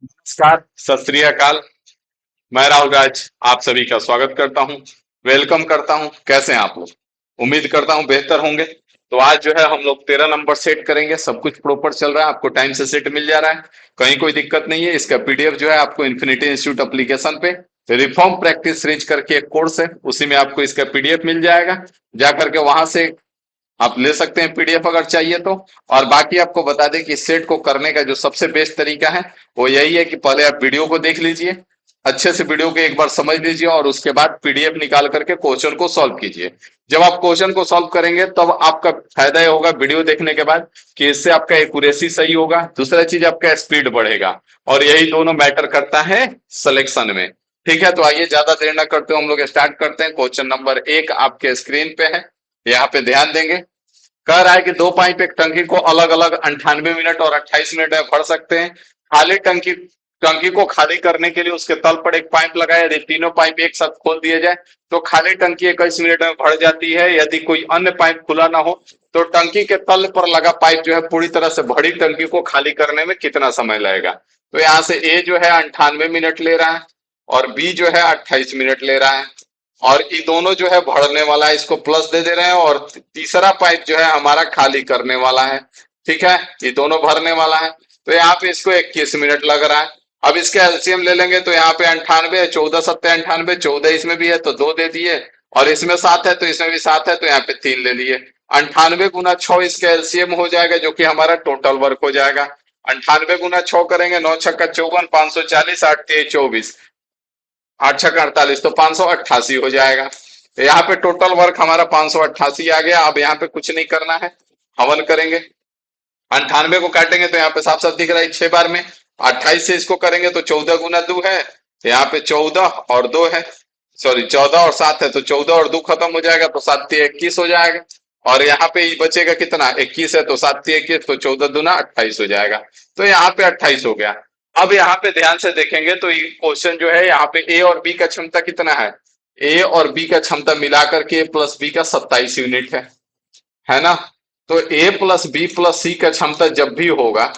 नमस्कार, सत श्री अकाल। मैं राहुल राज आप सभी का स्वागत करता हूं, वेलकम करता हूं। कैसे हैं आप लोग? उम्मीद करता हूं बेहतर होंगे। तो आज जो है हम लोग 13 नंबर सेट करेंगे। सब कुछ प्रॉपर चल रहा है, आपको टाइम से सेट मिल जा रहा है, कहीं कोई दिक्कत नहीं है। इसका पीडीएफ जो है आपको इन्फिनिटी इंस्टीट्यूट एप्लीकेशन पे रिफॉर्म प्रैक्टिस सीरीज करके एक कोर्स है, उसी में आपको इसका पीडीएफ मिल जाएगा। जा करके वहां से आप ले सकते हैं पीडीएफ अगर चाहिए तो। और बाकी आपको बता दें कि इस सेट को करने का जो सबसे बेस्ट तरीका है वो यही है कि पहले आप वीडियो को देख लीजिए, अच्छे से वीडियो को एक बार समझ लीजिए और उसके बाद पीडीएफ निकाल करके क्वेश्चन को सॉल्व कीजिए। जब आप क्वेश्चन को सॉल्व करेंगे तब आपका फायदा ये होगा वीडियो देखने के बाद कि इससे आपका एक्यूरेसी सही होगा, दूसरा चीज आपका स्पीड बढ़ेगा, और यही दोनों मैटर करता है सिलेक्शन में। ठीक है, तो आइए ज्यादा देर न करते हुए हम लोग स्टार्ट करते हैं। क्वेश्चन नंबर 1 आपके स्क्रीन पे है, यहाँ पे ध्यान देंगे। कह रहा है कि दो पाइप एक टंकी को अलग अलग 98 मिनट और 28 मिनट में भर सकते हैं। खाली टंकी टंकी को खाली करने के लिए उसके तल पर एक पाइप लगाए। यदि तीनों पाइप एक साथ खोल दिए जाए तो खाली टंकी 21 मिनट में भर जाती है। यदि कोई अन्य पाइप खुला ना हो तो टंकी के तल पर लगा पाइप जो है पूरी तरह से भरी टंकी को खाली करने में कितना समय लगेगा। तो यहाँ से ए जो है 98 मिनट ले रहा है और बी जो है 28 मिनट ले रहा है, और ये दोनों जो है भरने वाला है, इसको प्लस दे दे रहे हैं, और तीसरा पाइप जो है हमारा खाली करने वाला है। ठीक है, ये दोनों भरने वाला है। तो यहाँ पे इसको 21 मिनट लग रहा है। अब इसके एलसीएम ले लेंगे तो यहाँ पे 98, 14 सत्ते 98, 14 इसमें भी है तो 2 दे दिए, और इसमें 7 है तो इसमें भी 7 है तो यहाँ पे 3 ले लिए। 98 गुना 6 इसका एलसीएम हो जाएगा, जो कि हमारा टोटल वर्क हो जाएगा। 98 गुना 6 करेंगे, 9 छक्का 54, 540, 8 तेईस 24, 8 छक्का 48, तो 588 हो जाएगा। तो यहाँ पे टोटल वर्क हमारा 588 आ गया। अब यहाँ पे कुछ नहीं करना है, हवन करेंगे। 98 को काटेंगे तो यहाँ पे साफ साफ दिख रहा है 6 बार में। 28 से इसको करेंगे तो 14 गुना 2 है, तो यहाँ पे 14 और 2 है, सॉरी 14 और 7 है, तो 14 और 2 खत्म हो जाएगा तो 7 × 3 = 21 हो जाएगा। और यहाँ पे बचेगा कितना, 21 है तो 7 × 3 = 21, तो 14 दूना 28 हो जाएगा। तो यहाँ पे 28 हो गया। अब यहाँ पे ध्यान से देखेंगे तो ये क्वेश्चन जो है यहाँ पे ए और बी का क्षमता कितना है। ए और बी का क्षमता मिलाकर के प्लस बी का 27 यूनिट है ना। तो ए प्लस बी प्लस सी का क्षमता जब भी होगा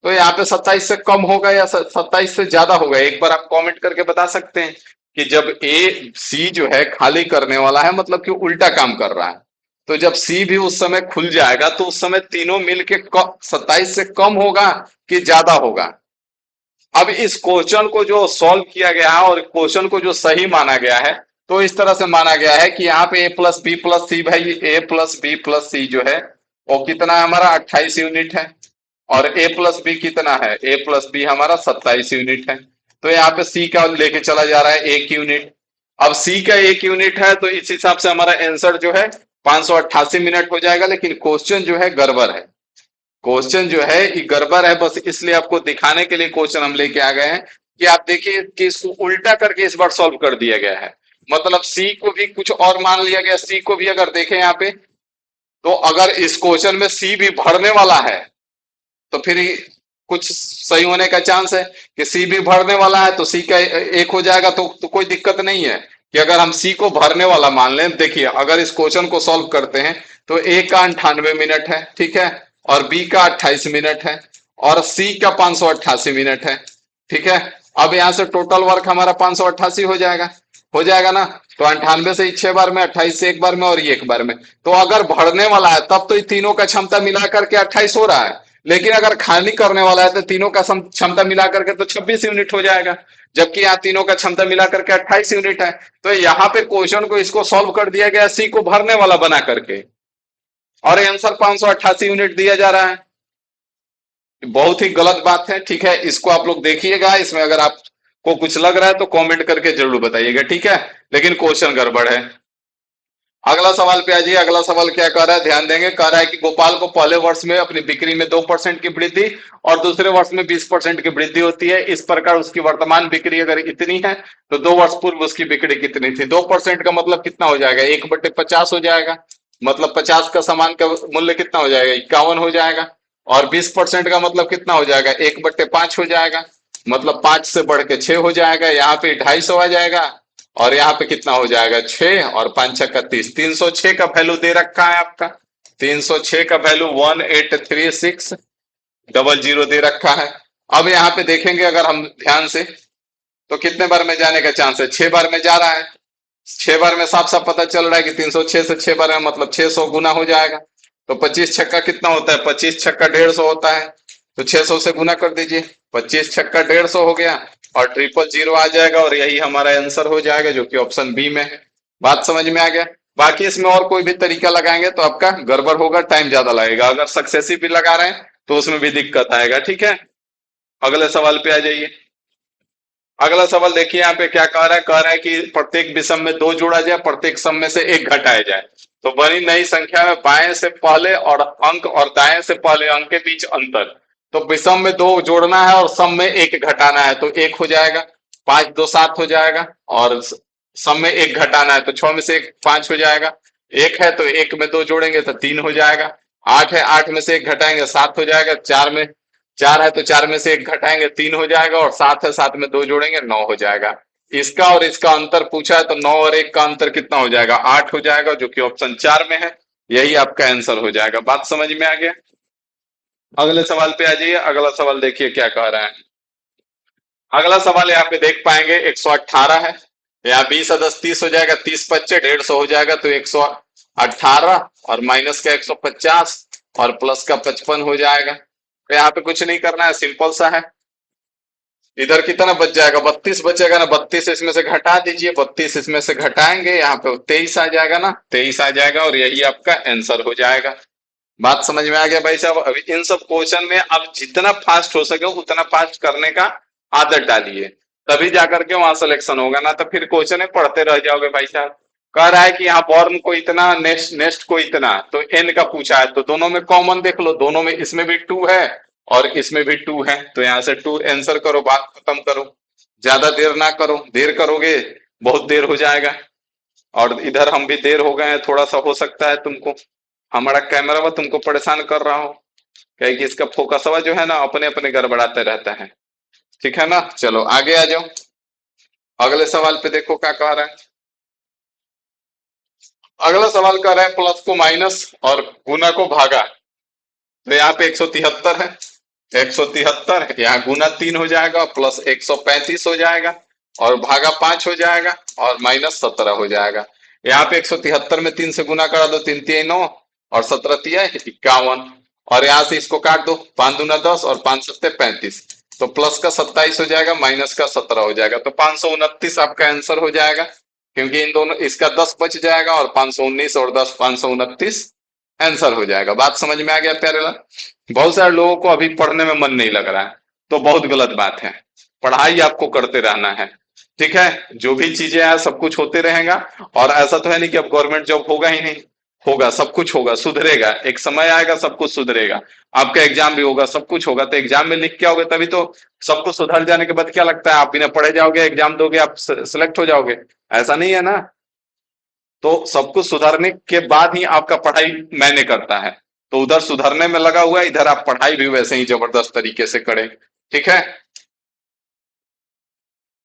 तो यहाँ पे 27 से कम होगा या 27 से ज्यादा होगा, एक बार आप कमेंट करके बता सकते हैं कि जब ए सी जो है खाली करने वाला है मतलब कि उल्टा काम कर रहा है, तो जब सी भी उस समय खुल जाएगा तो उस समय तीनों मिलके 27 से कम होगा कि ज्यादा होगा। अब इस क्वेश्चन को जो सॉल्व किया गया है और क्वेश्चन को जो सही माना गया है, तो इस तरह से माना गया है कि यहाँ पे ए प्लस बी प्लस सी, भाई ए प्लस बी प्लस सी जो है वो कितना है हमारा 28 यूनिट है, और ए प्लस बी कितना है, ए प्लस बी हमारा 27 यूनिट है। तो यहाँ पे सी का लेके चला जा रहा है 1 यूनिट। अब सी का 1 यूनिट है तो इस हिसाब से हमारा आंसर जो है 588 मिनट हो जाएगा। लेकिन क्वेश्चन जो है गड़बड़ है, क्वेश्चन जो है ये गड़बड़ है, बस इसलिए आपको दिखाने के लिए क्वेश्चन हम लेके आ गए हैं कि आप देखिए कि इसको उल्टा करके इस बार सॉल्व कर दिया गया है। मतलब सी को भी कुछ और मान लिया गया, सी को भी अगर देखें यहाँ पे तो अगर इस क्वेश्चन में सी भी भरने वाला है तो फिर कुछ सही होने का चांस है कि सी भी भरने वाला है तो सी का एक हो जाएगा, तो कोई दिक्कत नहीं है कि अगर हम सी को भरने वाला मान लें। देखिए अगर इस क्वेश्चन को सॉल्व करते हैं तो ए का 98 मिनट है, ठीक है, और बी का 28 मिनट है, और सी का 588 मिनट है। ठीक है, अब यहां से टोटल वर्क हमारा 588 हो जाएगा ना। तो 98 से 6 बार में, 28 से 1 बार में और ये 1 बार में। तो अगर भरने वाला है तब तो तीनों का क्षमता मिला करके 28 हो रहा है, लेकिन अगर खाली करने वाला है तो तीनों का क्षमता मिला करके तो 26 यूनिट हो जाएगा, जबकि यहाँ तीनों का क्षमता मिला करके 28 यूनिट है। तो यहाँ पे क्वेश्चन को इसको सॉल्व कर दिया गया सी को भरने वाला बना करके, और आंसर 588 यूनिट दिया जा रहा है। बहुत ही गलत बात है। ठीक है, इसको आप लोग देखिएगा, इसमें अगर आपको कुछ लग रहा है तो कमेंट करके जरूर बताइएगा, ठीक है, लेकिन क्वेश्चन गड़बड़ है। अगला सवाल पे आ जाइए। अगला सवाल क्या कर रहा है, ध्यान देंगे। कह रहा है कि गोपाल को पहले वर्ष में अपनी बिक्री में 2% की वृद्धि और दूसरे वर्ष में 20% की वृद्धि होती है। इस प्रकार उसकी वर्तमान बिक्री अगर इतनी है तो 2 वर्ष पूर्व उसकी बिक्री कितनी थी। 2% का मतलब कितना हो जाएगा, 1/50 हो जाएगा। मतलब 50 का सामान का मूल्य कितना हो जाएगा, 51 हो जाएगा। और 20% का मतलब कितना हो जाएगा, 1/5 हो जाएगा। मतलब 5 से बढ़ के 6 हो जाएगा। यहाँ पे 250 आ जाएगा, और यहाँ पे कितना हो जाएगा 6, और 5 × 6 = 30। 306 का वैल्यू दे रखा है आपका, 306 का वैल्यू 183600 दे रखा है। अब यहाँ पे देखेंगे अगर हम ध्यान से, तो कितने बार में जाने का चांस है? 6 बार में जा रहा है। 6 बार में साफ साफ पता चल रहा है कि 306 से 6 बार में मतलब 600 गुना हो जाएगा। तो 25 छक्का कितना होता है? 25 छक्का 150 होता है। तो 600 से गुना कर दीजिए, 25 छक्का 150 हो गया और ट्रिपल जीरो आ जाएगा और यही हमारा आंसर हो जाएगा जो कि ऑप्शन बी में है। बात समझ में आ गया? बाकी इसमें और कोई भी तरीका लगाएंगे तो आपका गड़बड़ होगा, टाइम ज्यादा लगेगा। अगर सक्सेसिव भी लगा रहे हैं तो उसमें भी दिक्कत आएगा। ठीक है, अगले सवाल पे आ जाइए। अगला सवाल देखिए यहाँ पे क्या कह रहा है कि प्रत्येक विषम में 2 जोड़ा जाए, प्रत्येक सम में से 1 घटाया जाए। तो बनी नई संख्या में बाएं से पहले और अंक और दाएं से पहले अंक के बीच अंतर। तो विषम में 2 जोड़ना है और सम में 1 घटाना है, तो 1 हो जाएगा। 5 2 7 हो जाएगा और सम में 1 घटाना है तो 6 में से 1 5 हो जाएगा। 1 है तो 1 में 2 जोड़ेंगे तो 3 हो जाएगा। 8 है, 8 में से 1 घटाएंगे 7 हो जाएगा। 4 है तो 4 में से 1 घटाएंगे 3 हो जाएगा और 7 है, 7 में 2 जोड़ेंगे 9 हो जाएगा। इसका और इसका अंतर पूछा है तो 9 और 1 का अंतर कितना हो जाएगा? 8 हो जाएगा, जो कि ऑप्शन 4 में है। यही आपका आंसर हो जाएगा। बात समझ में आ गया? अगले सवाल पे आ जाइए। अगला सवाल देखिए क्या कह रहा है। अगला सवाल यहाँ पे देख पाएंगे 118 है। यहाँ 20 और 10 30 हो जाएगा, 30 25 150 हो जाएगा तो 118 और माइनस का 150 और प्लस का 55 हो जाएगा। तो यहाँ पे कुछ नहीं करना है, सिंपल सा है। इधर कितना बच जाएगा? 32 बचेगा ना, 32 इसमें से घटा दीजिए, 32 इसमें से घटाएंगे यहाँ पे 23 आ जाएगा ना, 23 आ जाएगा और यही आपका आंसर हो जाएगा। बात समझ में आ गया भाई साहब? अभी इन सब क्वेश्चन में आप जितना फास्ट हो सके उतना फास्ट करने का आदत डालिए, तभी जाकर के वहां सिलेक्शन होगा, ना तो फिर क्वेश्चन पढ़ते रह जाओगे भाई साहब। कह रहा है कि यहाँ बॉर्न को इतना, नेक्स्ट नेक्स्ट को इतना, तो एन का पूछा है तो दोनों में कॉमन देख लो, दोनों में, इसमें भी 2 है और इसमें भी 2 है, तो यहाँ से 2 आंसर करो, बात खत्म करो। ज्यादा देर ना करो, देर करोगे बहुत देर हो जाएगा। और इधर हम भी देर हो गए हैं, थोड़ा सा हो सकता है तुमको हमारा कैमरा में तुमको परेशान कर रहा हो, कहे कि इसका फोकसवा जो है ना अपने अपने गड़बड़ाते रहता है। ठीक है ना, चलो आगे आ जाओ। अगले सवाल पे देखो क्या कह रहा है। अगला सवाल कह रहा है प्लस को माइनस और गुना को भागा। तो यहाँ पे 173 है, 173 यहाँ गुना 3 हो जाएगा, प्लस 135 हो जाएगा और भागा 5 हो जाएगा और माइनस 17 हो जाएगा। यहाँ पे 173 में 3 से गुना करा दो, 3 3 9 और 17 तिया 51 और यहाँ से इसको काट दो, 5 दूना 10 और 5 सत्ते 35। तो प्लस का 27 हो जाएगा, माइनस का 17 हो जाएगा, तो 529 आपका आंसर हो जाएगा, क्योंकि इन दोनों, इसका 10 बच जाएगा और 519 और 10 529 आंसर हो जाएगा। बात समझ में आ गया प्यारे लाल? बहुत सारे लोगों को अभी पढ़ने में मन नहीं लग रहा है, तो बहुत गलत बात है। पढ़ाई आपको करते रहना है। ठीक है, जो भी चीजें हैं सब कुछ होते रहेगा। और ऐसा तो है नहीं कि अब गवर्नमेंट जॉब होगा ही नहीं, होगा, सब कुछ होगा, सुधरेगा, एक समय आएगा सब कुछ सुधरेगा। आपका एग्जाम भी होगा, सब कुछ होगा, तो एग्जाम में लिख के आओगे तभी तो सब कुछ सुधर जाने के बाद क्या लगता है आप बिना पढ़े जाओगे एग्जाम दोगे आप सिलेक्ट हो जाओगे? ऐसा नहीं है ना। तो सब कुछ सुधारने के बाद ही आपका पढ़ाई मैंने करता है। तो उधर सुधरने में लगा हुआ है, इधर आप पढ़ाई भी वैसे ही जबरदस्त तरीके से करें। ठीक है,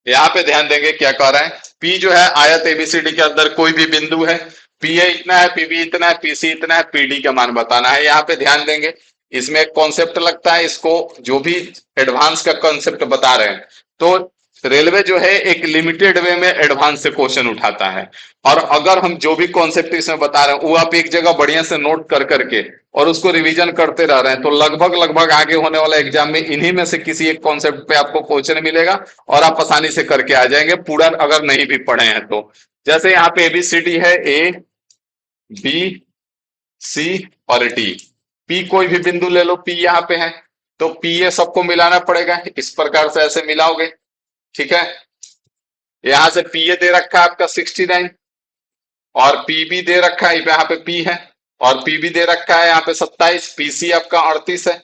यहाँ पे ध्यान देंगे क्या कह रहा है। पी जो है आयत एबीसीडी के अंदर कोई भी बिंदु है, पी ए इतना है, पीबी इतना है, पीसी इतना है, पीडी का मान बताना है। यहाँ पे ध्यान देंगे, इसमें एक कॉन्सेप्ट लगता है, इसको जो भी एडवांस का कॉन्सेप्ट बता रहे हैं, तो रेलवे जो है एक लिमिटेड वे में एडवांस से क्वेश्चन उठाता है। और अगर हम जो भी कॉन्सेप्ट इसमें बता रहे हैं वो आप एक जगह बढ़िया से नोट कर करके और उसको रिवीजन करते रह रहे हैं, तो लगभग लगभग आगे होने वाला एग्जाम में इन्हीं में से किसी एक कॉन्सेप्ट पे आपको क्वेश्चन मिलेगा और आप आसानी से करके आ जाएंगे, पूरा अगर नहीं भी पढ़े हैं तो। जैसे यहाँ पे एबीसीडी है, ए बी सी और डी। पी कोई भी बिंदु ले लो, पी यहाँ पे है, तो पी ये सबको मिलाना पड़ेगा, इस प्रकार से ऐसे मिलाओगे। ठीक है, यहां से पी ए दे रखा है आपका 69 और पीबी दे रखा है यहाँ पे पी है, और पीबी दे रखा है यहाँ पे 27, पीसी आपका 38 है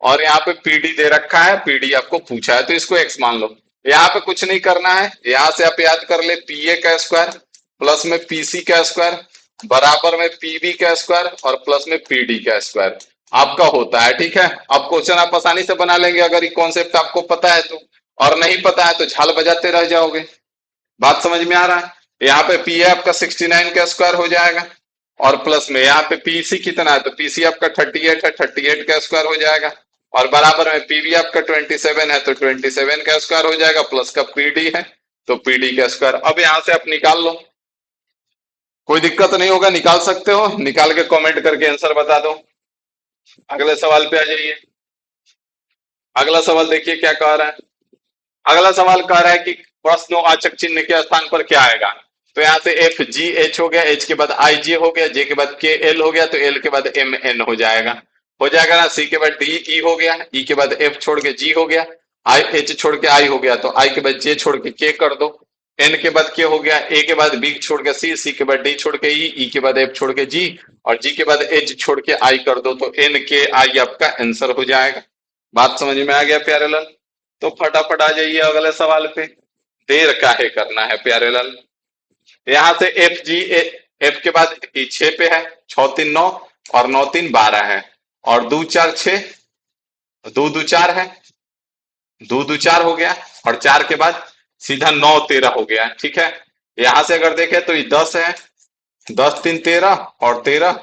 और यहाँ पे पीडी दे रखा है, पीडी आपको पूछा है तो इसको एक्स मान लो। यहाँ पे कुछ नहीं करना है, यहां से आप याद कर ले पीए का स्क्वायर प्लस में पीसी का स्क्वायर बराबर में पीबी का स्क्वायर और प्लस में पीडी का स्क्वायर आपका होता है। ठीक है, अब क्वेश्चन आप आसानी से बना लेंगे अगर ये कॉन्सेप्ट आपको पता है तो, और नहीं पता है तो झाल बजाते रह जाओगे। बात समझ में आ रहा है? यहाँ पे पी आपका 69 का स्क्वायर हो जाएगा और प्लस में यहाँ पे पीसी कितना है, तो पीसी आपका 38 है, 38 का स्क्वायर हो जाएगा और बराबर में पी भी आपका 27 है, तो 27 का स्क्वायर हो जाएगा, प्लस का पीडी है तो पीडी का स्क्वायर। अब यहां से आप निकाल लो, कोई दिक्कत नहीं होगा, निकाल सकते हो, निकाल के कमेंट करके आंसर बता दो। अगले सवाल पे आ जाइए। अगला सवाल देखिए क्या कह रहा है। अगला सवाल कह रहा है कि प्रश्नवाचक चिन्ह के स्थान पर क्या आएगा। तो यहाँ से एफ जी एच हो गया, एच के बाद आई जे हो गया, जे के बाद के एल हो गया, तो एल के बाद एम एन हो जाएगा ना। सी के बाद डी ई हो गया, ई के बाद एफ छोड़ के जी हो गया, आई एच छोड़ के आई हो गया, तो आई के बाद जे छोड़ के कर दो, एन के बाद के हो गया, ए के बाद बी छोड़ के सी, सी के बाद डी छोड़ के ई के बाद एफ छोड़ के जी, और जी के बाद एच छोड़ के आई कर दो, तो एन के आई आपका आंसर हो जाएगा। बात समझ में आ गया प्यारे लाल? तो फटाफट आ जाइए अगले सवाल पे, देर काहे करना है प्यारे लाल। यहां से एफ जी एफ के बाद 6 पे है, 6 3 9 और 9 3 12 है, और 2 4 6, 2 2 4 है, 2 2 4 हो गया, और 4 के बाद सीधा 9 13 हो गया। ठीक है, यहां से अगर देखें तो ये 10 है, 10 3 13 और 13,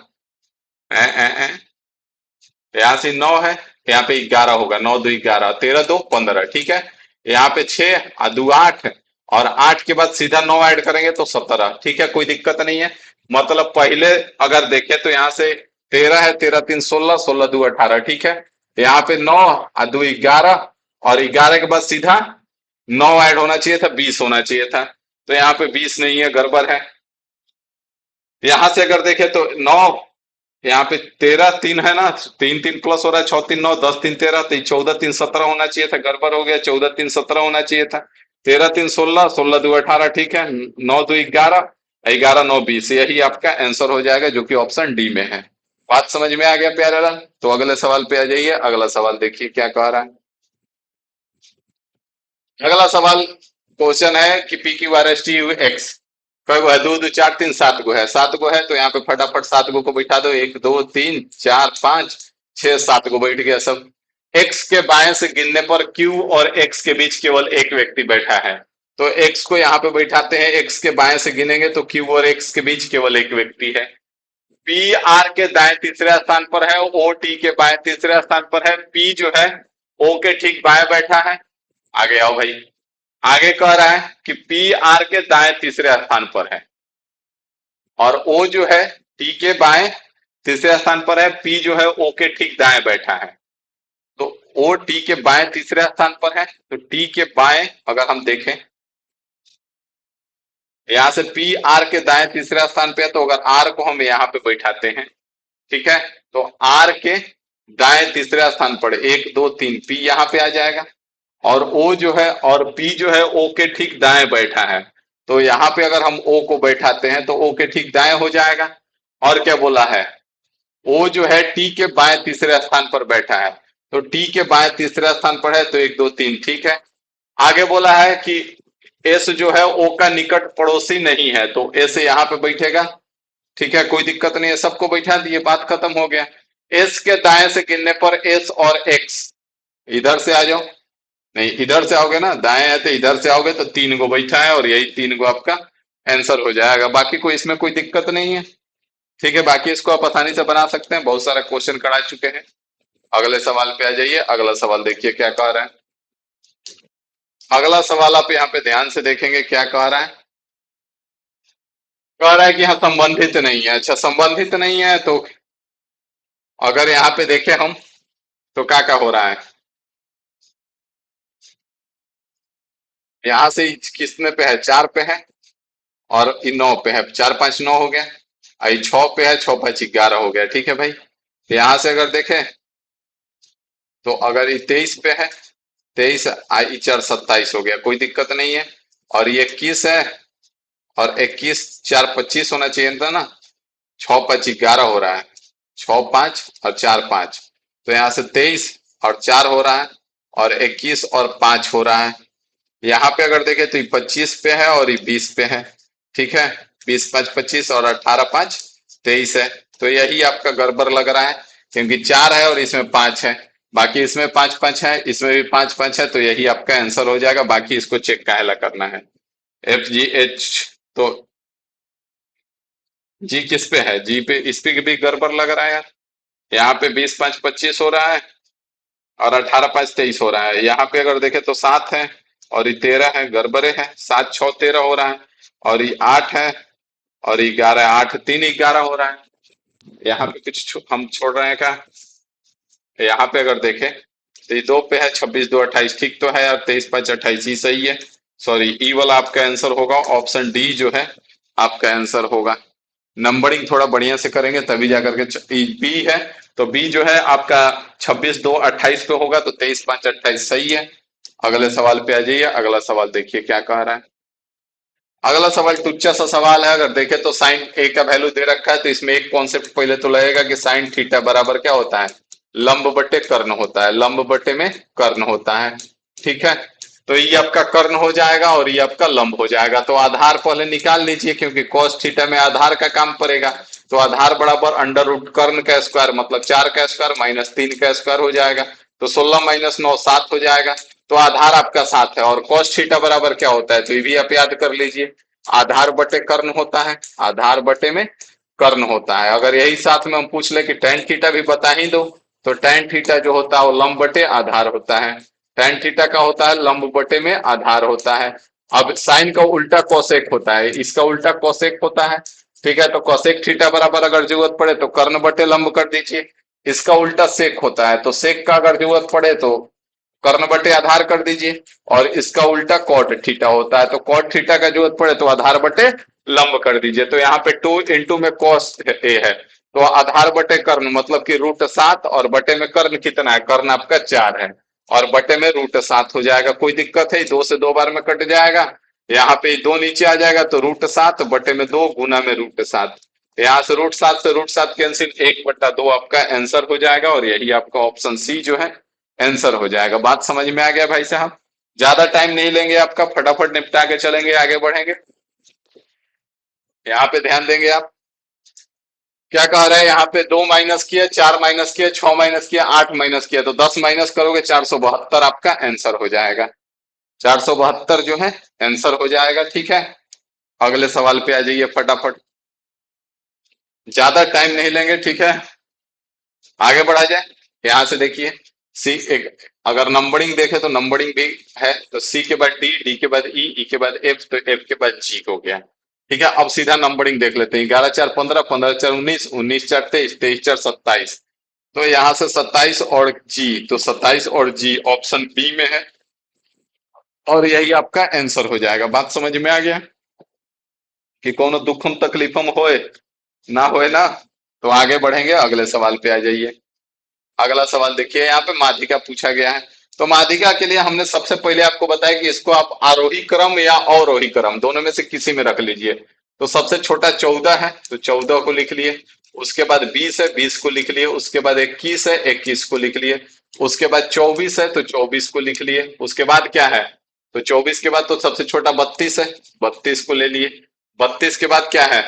यहाँ से 9 है, यहाँ पे 11 होगा, 9 2 11, 13 2 15। ठीक है, यहाँ पे 6 और 2 8, और 8 के बाद सीधा 9 ऐड करेंगे तो 17। ठीक है, कोई दिक्कत नहीं है। मतलब पहले अगर देखें तो यहाँ से 13 है, 13 3 16, 16 2 18। ठीक है, यहाँ पे 9 और 2 11, और 11 के बाद सीधा 9 ऐड होना चाहिए था, 20 होना चाहिए था, तो यहाँ पे 20 नहीं है, गड़बड़ है। यहां से अगर देखें तो 9, यहाँ पे 13 3 है ना, 3 3 प्लस हो रहा है, 6 3 9, 10 3 13, तो 14 3 17 होना चाहिए था, गड़बड़ हो गया, 14 3 17 होना चाहिए था, 13 3 16, 16 2 18। ठीक है, 9 2 11, 11 9 20, यही आपका आंसर हो जाएगा, जो कि ऑप्शन डी में है। बात समझ में आ गया प्यारे लाल? तो अगले सवाल पे आ जाइए। अगला सवाल देखिए क्या कह रहा है। अगला सवाल क्वेश्चन है कि P Q R S T U x कई गो है, 2 2 4 3 7 गो है, 7 गो है, तो यहाँ पे फटाफट 7 गो को बैठा दो, 1 2 3 4 5 6 7 गो बैठ गया सब। एक्स के बाएं से गिनने पर क्यू और एक्स के बीच केवल एक व्यक्ति बैठा है, तो एक्स को यहाँ पे बैठाते हैं, एक्स के बाएं से गिनेंगे तो क्यू और एक्स के बीच केवल एक व्यक्ति है। पी आर के दाएं तीसरे स्थान पर है, ओ टी के बाएं तीसरे स्थान पर है, पी जो है ओ के ठीक बाएं बैठा है। आगे आओ भाई, आगे कह रहा है कि पी आर के दाएं तीसरे स्थान पर है, और ओ जो है टी के बाएं तीसरे स्थान पर है, पी जो है ओ के ठीक दाएं बैठा है, तो ओ टी के बाएं तीसरे स्थान पर है, तो टी के बाएं अगर हम देखें, यहां से पी आर के दाएं तीसरे स्थान पे है, तो अगर आर को हम यहाँ पे बैठाते हैं, ठीक है, तो आर के दाएं तीसरे स्थान पर 1 2 3 पी यहाँ पे आ जाएगा, और ओ जो है और पी जो है ओ के ठीक दाएं बैठा है, तो यहाँ पे अगर हम ओ को बैठाते हैं तो ओ के ठीक दाएं हो जाएगा। और क्या बोला है, ओ जो है टी के बाएं तीसरे स्थान पर बैठा है, तो टी के बाएं तीसरे स्थान पर है, तो 1 2 3। ठीक है, आगे बोला है कि एस जो है ओ का निकट पड़ोसी नहीं है, तो एस यहाँ पे बैठेगा। ठीक है, कोई दिक्कत नहीं है, सबको बैठा दिए, बात खत्म हो गया। एस के दाएं से गिनने पर एस और एक्स, इधर से आ जाओ, नहीं इधर से आओगे ना, दाएं है तो इधर से आओगे, तो 3 गो बैठा है, और यही 3 गो आपका आंसर हो जाएगा। बाकी कोई इसमें कोई दिक्कत नहीं है। ठीक है, बाकी इसको आप आसानी से बना सकते हैं, बहुत सारा क्वेश्चन करा चुके हैं। अगले सवाल पे आ जाइए। अगला सवाल देखिए क्या कह रहा है। अगला सवाल आप यहाँ पे ध्यान से देखेंगे क्या कह रहा है। कह रहा है कि हाँ संबंधित नहीं है। अच्छा, संबंधित नहीं है, तो अगर यहाँ पे देखें हम, तो क्या हो रहा है, यहाँ से किसमें पे है, 4 पे है, और 9 पे है, 4 5 9 हो गया, आई 6 पे है, 6 5 11 हो गया। ठीक है भाई, तो यहाँ से अगर देखें तो अगर ये 23 पे है, 23 आई 4 27 हो गया, कोई दिक्कत नहीं है। और ये 21 है, और 21 4 25 होना चाहिए था ना, 6 5 11 हो रहा है, 6 5 और 4 5, तो यहाँ से 23 और 4 हो रहा है, और 21 और 5 हो रहा है। यहाँ पे अगर देखें तो ये 25 पे है और ये 20 पे है। ठीक है, 20 5 25 और 18 5 23 है, तो यही आपका गड़बड़ लग रहा है, क्योंकि 4 है और इसमें 5 है, बाकी इसमें 5 5 है, इसमें भी 5 5 है, तो यही आपका आंसर हो जाएगा। बाकी इसको चेक काहेला करना है, एफ जी एच, तो जी किस पे है, जी पे, इस पे भी गड़बड़ लग रहा है यार। यहाँ पे 20 5 25 हो रहा है, और 18×5 = 23 हो रहा है। यहाँ पे अगर देखें तो 7 है और ये 13 है, गड़बड़े है। 7×6 = 13 हो रहा है और ये 8 है और ये 11 है। 8×3 = 11 हो रहा है। यहाँ पे कुछ हम छोड़ रहे हैं क्या? यहाँ पे अगर देखें तो ये 2 पे है, 26×2 = 28 ठीक तो है यार। 23×5 = 28 ही सही है। सॉरी, ई वाला आपका आंसर होगा, ऑप्शन डी जो है आपका आंसर होगा। नंबरिंग थोड़ा बढ़िया से करेंगे तभी जाकर के बी है। तो बी जो है आपका 26×2 = 28 पे होगा, तो 23×5 = 28 सही है। अगले सवाल पे आ जाइए। अगला सवाल देखिए क्या कह रहा है। अगला सवाल टुच्चा सा सवाल है। अगर देखें तो साइन ए का वैल्यू दे रखा है, तो इसमें एक कॉन्सेप्ट पहले तो लगेगा कि साइन थीटा बराबर क्या होता है? लंब बटे कर्ण होता है। लंब बटे में कर्ण होता है, ठीक है। तो ये आपका कर्ण हो जाएगा और ये आपका लंब हो जाएगा। तो आधार पहले निकाल लीजिए, क्योंकि cos थीटा में आधार का काम पड़ेगा। तो आधार बराबर √ कर्ण का स्क्वायर, मतलब 4 का स्क्वायर माइनस 3 का स्क्वायर हो जाएगा। तो 16 - 9 7 हो जाएगा। तो आधार आपका 7 है। और cos थीटा बराबर क्या होता है? तो ये भी आप याद कर लीजिए, आधार बटे कर्ण होता है। आधार बटे में कर्ण होता है। अगर यही साथ में हम पूछ ले कि tan थीटा भी बता ही दो, तो tan थीटा जो होता है वो लंब बटे आधार होता है। tan थीटा का होता है लंब बटे में आधार होता है। अब साइन का उल्टा कोसेक होता है, इसका उल्टा कोसेक होता है, ठीक है। तो कोसेक थीटा बराबर अगर जरूरत पड़े तो कर्ण बटे लंब कर दीजिए। इसका उल्टा सेक होता है, तो सेक का अगर जरूरत पड़े तो कर्ण बटे आधार कर दीजिए। और इसका उल्टा कॉट थीटा होता है, तो कॉट थीटा का जरूरत पड़े तो आधार बटे लंब कर दीजिए। तो यहाँ पे 2 × में कॉस ए है, तो आधार बटे कर्ण मतलब कि √7 और बटे में कर्ण कितना है? कर्ण आपका 4 है और बटे में √7 हो जाएगा। कोई दिक्कत है? 2 से 2 बार में कट जाएगा। यहाँ पे 2 नीचे आ जाएगा, तो √7 बटे में 2 गुना में √7। यहाँ से √7 से √7 कैंसिल, 1/2 आपका आंसर हो जाएगा। और यही आपका ऑप्शन सी जो है आंसर हो जाएगा। बात समझ में आ गया भाई साहब? ज्यादा टाइम नहीं लेंगे आपका, फटाफट निपटा के चलेंगे, आगे बढ़ेंगे। यहाँ पे ध्यान देंगे आप। क्या कह रहे हैं यहाँ पे? 2 माइनस किया, 4 माइनस किया, 6 माइनस किया, 8 माइनस किया, तो 10 माइनस करोगे 472 आपका आंसर हो जाएगा। 472 जो है आंसर हो जाएगा, ठीक है। अगले सवाल पे आ जाइए फटाफट, ज्यादा टाइम नहीं लेंगे, ठीक है। आगे बढ़ा जाए। यहां से देखिए, सी एक अगर नंबरिंग देखे तो नंबरिंग भी है, तो सी के बाद डी, डी के बाद ई, ई के बाद एफ, तो एफ के बाद जी हो गया, ठीक है। अब सीधा नंबरिंग देख लेते हैं। 11×4 = 15, 15×4 = 19, 19×4 = 23, 23×4 = 27। तो यहां से 27 और जी, तो 27 और जी ऑप्शन बी में है और यही आपका आंसर हो जाएगा। बात समझ में आ गया कि कोनो दुखम तकलीफम होए ना होए ना। तो आगे बढ़ेंगे, अगले सवाल पे आ जाइए। अगला सवाल देखिए, यहाँ पे माध्यिका पूछा गया है। तो माध्यिका के लिए हमने सबसे पहले आपको बताया कि इसको आप आरोही क्रम या अवरोही क्रम दोनों में से किसी में रख लीजिए। तो सबसे छोटा 14 है, तो 14 को लिख लिए। उसके बाद 20 है, 20 को लिख लिए। उसके बाद 21 है, 21 को लिख लिए। उसके बाद 24 है, तो 24 को लिख लिए। उसके बाद क्या है? तो 24 के बाद तो सबसे छोटा 32 है, 32 को ले लिए। 32 के बाद क्या है?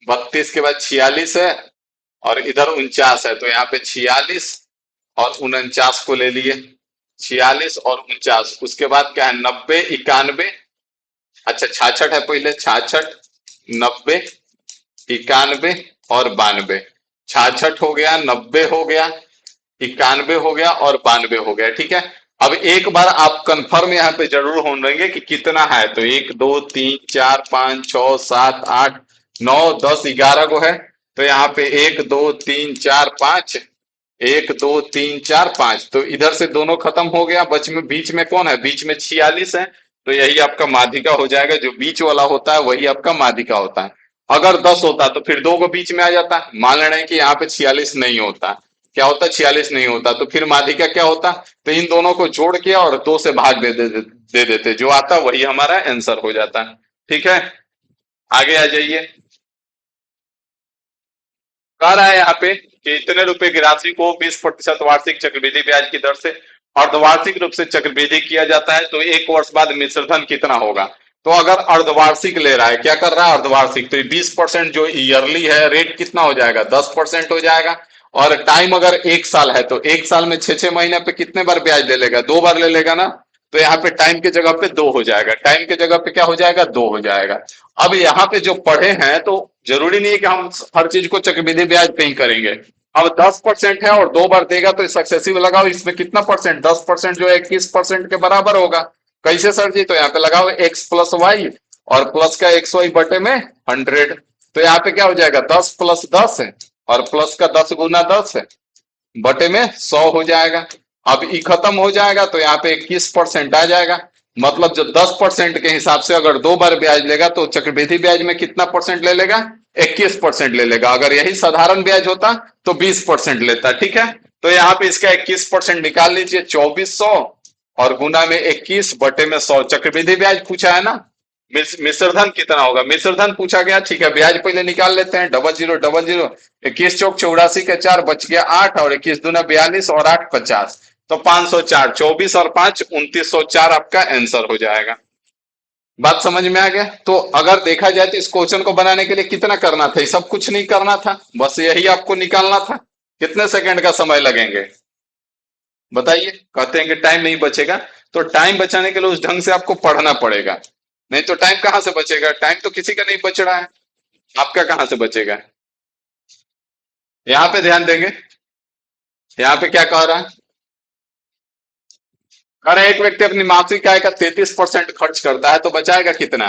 32 के बाद 46 है और इधर 49 है, तो यहाँ पे 46 और 49 को ले लिए। 46 और 49, उसके बाद क्या है? 90, 91, अच्छा 66 है पहले, 66, 90, 91 और 92। 66 हो गया, 90 हो गया, 91 हो गया और 92 हो गया, ठीक है। अब एक बार आप कंफर्म यहाँ पे जरूर होंगे कि कितना है। तो 1 2 3 4 5 6 7 8 9 10 11 को है। तो यहाँ पे 1 2 3 4 5, 1 2 3 4 5, तो इधर से दोनों खत्म हो गया। बच में बीच में कौन है? बीच में 46 है, तो यही आपका माध्यिका हो जाएगा। जो बीच वाला होता है वही आपका माध्यिका होता है। अगर 10 होता तो फिर 2 को बीच में आ जाता। मान रहे हैं कि यहाँ पे 46 नहीं होता, क्या होता? 46 नहीं होता, तो फिर माध्यिका क्या होता? तो इन दोनों को जोड़ के और 2 से भाग दे देते, जो आता वही हमारा आंसर हो जाता, ठीक है। आगे आ जाइए। कह रहा है यहाँ पे कि इतने रुपए की राशि को 20% वार्षिक चक्रवृद्धि ब्याज की दर से अर्धवार्षिक रूप से चक्रवृद्धि किया जाता है, तो 1 वर्ष बाद मिश्रधन कितना होगा? तो अगर अर्धवार्षिक ले रहा है, क्या कर रहा है? अर्धवार्षिक, तो 20% जो ईयरली है रेट कितना हो जाएगा? 10% हो जाएगा। और टाइम अगर 1 साल है, तो 1 साल में 6 6 महीने पे कितने बार ब्याज ले लेगा? 2 बार ले लेगा ना। तो यहाँ पे टाइम के जगह पे 2 हो जाएगा, टाइम के जगह पे क्या हो जाएगा? 2 हो जाएगा। अब यहाँ पे जो पढ़े हैं, तो जरूरी नहीं है कि हम हर चीज को चक्रवृद्धि ब्याज पे ही करेंगे। अब 10% है और 2 बार देगा तो सक्सेसिव लगाओ, इसमें कितना परसेंट, 10% जो है 21% के बराबर होगा। कैसे सर जी? तो यहाँ पे लगाओ x प्लस वाई और प्लस का एक्स वाई बटे में 100। तो यहाँ पे क्या हो जाएगा, 10 प्लस 10 है और प्लस का 10 गुना 10 है बटे में 100 हो जाएगा। अब ई खत्म हो जाएगा तो यहाँ पे 21% आ जाएगा। मतलब जो 10% के हिसाब से अगर 2 बार ब्याज लेगा तो चक्रवृद्धि ब्याज में कितना परसेंट ले लेगा, 21% ले लेगा। अगर यही साधारण ब्याज होता तो 20% लेता। ठीक है, तो यहाँ पे इसका 21% निकाल लीजिए, 2400 और गुना में 21 बटे में 100। चक्रवृद्धि ब्याज पूछा है ना, मिश्र धन कितना होगा, मिश्र धन पूछा गया। ठीक है, ब्याज पहले निकाल लेते हैं, 0000, 21 चौक 84 के 4 बच गया 8 और 21 दूना 42 और 8 50, तो 504, 24 और 5 2904 आपका आंसर हो जाएगा। बात समझ में आ गया? तो अगर देखा जाए तो इस क्वेश्चन को बनाने के लिए कितना करना था, सब कुछ नहीं करना था, बस यही आपको निकालना था। कितने सेकंड का समय लगेंगे बताइए? कहते हैं कि टाइम नहीं बचेगा, तो टाइम बचाने के लिए उस ढंग से आपको पढ़ना पड़ेगा, नहीं तो टाइम कहां से बचेगा? टाइम तो किसी का नहीं बच रहा है, आपका कहां से बचेगा? यहां पे ध्यान देंगे, यहाँ पे क्या कह रहा है, अरे एक व्यक्ति अपनी मासिक आय का 33% खर्च करता है तो बचाएगा कितना,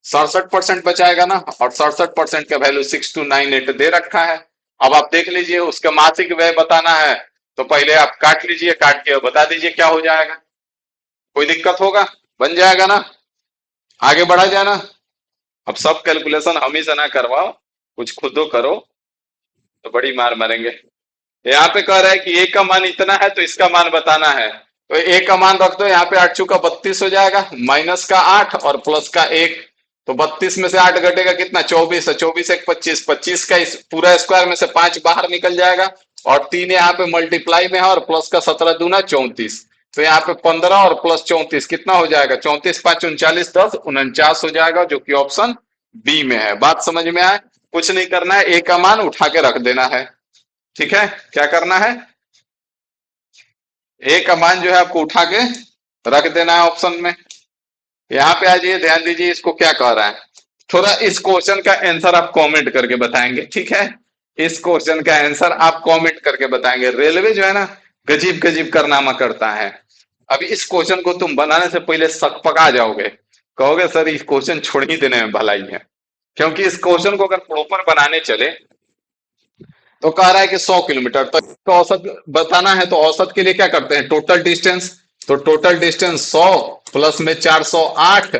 67% बचाएगा ना। और 67% का वैल्यू 6298 दे रखा है। अब आप देख लीजिए, उसका मासिक व्यय बताना है तो पहले आप काट लीजिए, काट के बता दीजिए क्या हो जाएगा। कोई दिक्कत होगा? बन जाएगा ना, आगे बढ़ा जाए ना। अब सब कैलकुलेशन हम ही से ना करवाओ, कुछ खुद तो करो, तो बड़ी मार मारेंगे। यहाँ पे कह रहा है कि ए का मान इतना है तो इसका मान बताना है, तो ए का मान रख दो, यहाँ पे 8 चुका 32 हो जाएगा, माइनस का 8 और प्लस का 1, तो 32 में से 8 घटेगा कितना, 24 है, 24 एक 25, 25 का इस पूरा स्क्वायर में से 5 बाहर निकल जाएगा और 3 यहाँ पे मल्टीप्लाई में है और प्लस का 17 दूना 34, तो यहाँ पे 15 और प्लस 34 कितना हो जाएगा, 34 5 39 10 49 हो जाएगा, जो कि ऑप्शन बी में है। बात समझ में आए? कुछ नहीं करना है, ए का मान उठा के रख देना है। ठीक है, क्या करना है, ए का मान जो है आपको उठा के रख देना है ऑप्शन में। यहाँ पे आ जाइए, ध्यान दीजिए इसको क्या कह रहा है। थोड़ा इस क्वेश्चन का आंसर आप कमेंट करके बताएंगे, ठीक है? इस क्वेश्चन का आंसर आप कमेंट करके बताएंगे। रेलवे जो है ना, गजीब गजीब कारनामा करता है। अब इस क्वेश्चन को तुम बनाने से पहले सकपका जाओगे, कहोगे सर इस क्वेश्चन छोड़ ही देने में भलाई है, क्योंकि इस क्वेश्चन को अगर प्रॉपर बनाने चले तो कह रहा है कि 100 किलोमीटर तक तो औसत बताना है, तो औसत के लिए क्या करते हैं, टोटल डिस्टेंस। तो टोटल डिस्टेंस 100 प्लस में 408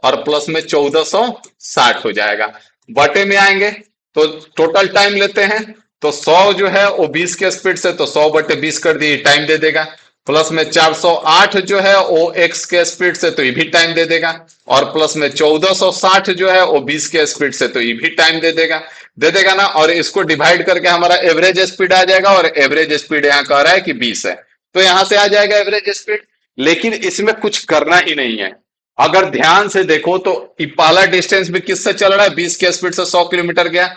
और प्लस में 1460 हो जाएगा। बटे में आएंगे तो टोटल टाइम लेते हैं, तो 100 जो है वो 20 के स्पीड से, तो 100 बटे 20 कर दिए, टाइम दे देगा। प्लस में 408 जो है वो एक्स के स्पीड से, तो ये भी टाइम दे देगा। और प्लस में 1460 जो है वो 20 के स्पीड से, तो ये भी टाइम दे देगा ना। और इसको डिवाइड करके हमारा एवरेज स्पीड आ जाएगा, और एवरेज स्पीड यहाँ कह रहा है कि 20 है, तो यहां से आ जाएगा एवरेज स्पीड। लेकिन इसमें कुछ करना ही नहीं है। अगर ध्यान से देखो तो पहला डिस्टेंस भी किससे चल रहा है, 20 के स्पीड से 100 किलोमीटर गया।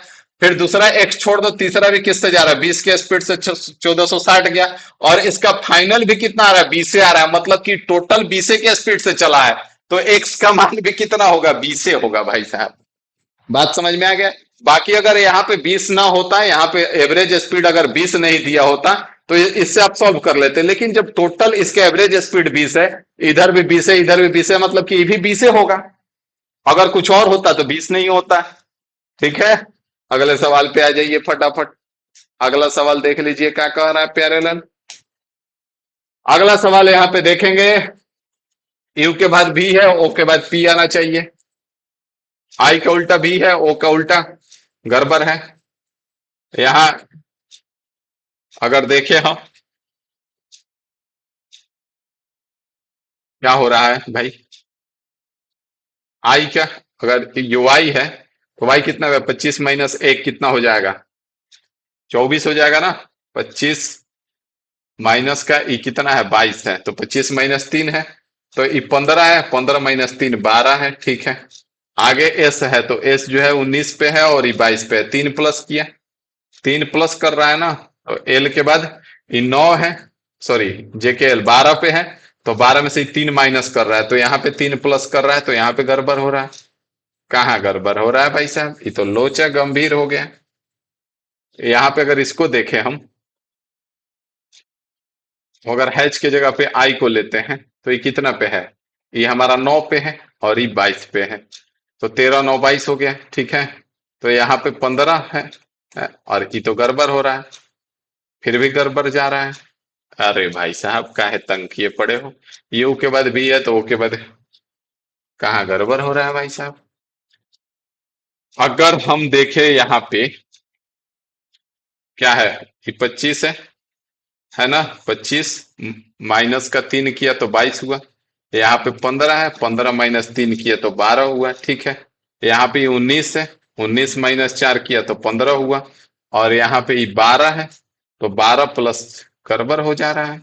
फिर दूसरा एक्स छोड़ दो, तीसरा भी किससे जा रहा है, 20 के स्पीड से 1460 गया। और इसका फाइनल भी कितना आ रहा है, 20 से आ रहा है, मतलब कि टोटल 20 के स्पीड से चला है, तो एक्स का मान भी कितना होगा, 20 होगा भाई साहब। बात समझ में आ गया? बाकी अगर यहाँ पे 20 ना होता, यहाँ पे एवरेज स्पीड अगर 20 नहीं दिया होता तो इससे आप सॉल्व कर लेते, लेकिन जब टोटल इसके एवरेज स्पीड 20 है, इधर भी 20 है, इधर भी 20 है, मतलब कि ये भी 20 होगा। अगर कुछ और होता तो 20 नहीं होता। ठीक है, अगले सवाल पे आ जाइए फटाफट। अगला सवाल देख लीजिए क्या कह रहा है प्यारे लाल। अगला सवाल यहाँ पे देखेंगे, यू के बाद भी है, ओ के बाद पी आना चाहिए। आई का उल्टा भी है, ओ का उल्टा गड़बड़ है। यहां अगर देखें हम क्या हो रहा है भाई, आई क्या, अगर यू आई है तो वाई कितना है, 25 माइनस 1 कितना हो जाएगा, 24 हो जाएगा ना। 25 माइनस का ई कितना है, 22 है, तो 25 माइनस 3 है, तो ई 15 है, 15 माइनस 3 12 है। ठीक है, आगे एस है, तो एस जो है 19 पे है और ई 22 पे है, 3 प्लस किया, 3 प्लस कर रहा है ना। तो एल के बाद ई 9 है, सॉरी जे के एल 12 पे है, तो 12 में से 3 माइनस कर रहा है, तो यहाँ पे 3 प्लस कर रहा है, तो यहाँ पे गड़बड़ हो रहा है। कहाँ गड़बड़ हो रहा है भाई साहब, ये तो लोचा गंभीर हो गया। यहाँ पे अगर इसको देखें हम, तो अगर हैच की जगह पे आई को लेते हैं तो ये कितना पे है? ये हमारा 9 पे है और ये 22 पे है। तो 13 9 22 हो गया, ठीक है। तो यहाँ पे 15 है, और ये तो गड़बड़ हो रहा है, फिर भी गड़बड़ जा रहा है। अरे भाई साहब, काहे तंग किए पड़े हो? यू के बाद भी है तो ओ के बाद कहाँ गड़बड़ हो रहा है भाई साहब? अगर हम देखें यहाँ पे क्या है कि 25 है ना? 25 माइनस का 3 किया तो 22 हुआ। यहाँ पे 15 है, 15 माइनस 3 किया तो 12 हुआ, ठीक है। यहाँ पे 19 है, 19 माइनस 4 किया तो 15 हुआ। और यहाँ पे 12 है, तो 12 प्लस गड़बड़ हो जा रहा है।